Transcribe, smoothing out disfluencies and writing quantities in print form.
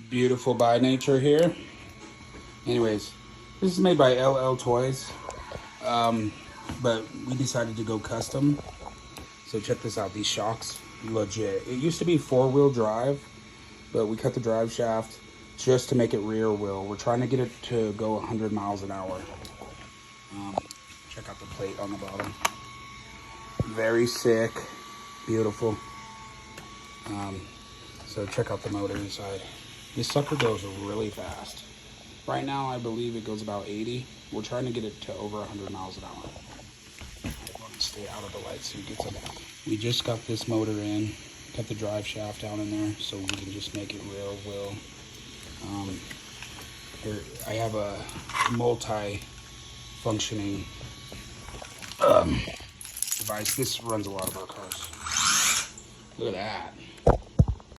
beautiful by nature here. Anyways, this is made by LL Toys, but we decided to go custom. So check this out, these shocks, legit. It used to be 4-wheel drive, but we cut the drive shaft just to make it rear wheel. We're trying to get it to go 100 miles an hour. Check out the plate on the bottom. Very sick, beautiful. So check out the motor inside. This sucker goes really fast. Right now, I believe it goes about 80. We're trying to get it to over 100 miles an hour. Stay out of the light so it gets up. We just got this motor in, cut the drive shaft down in there so we can just make it real wheel. Here I have a multi-functioning device. This runs a lot of our cars. Look at that.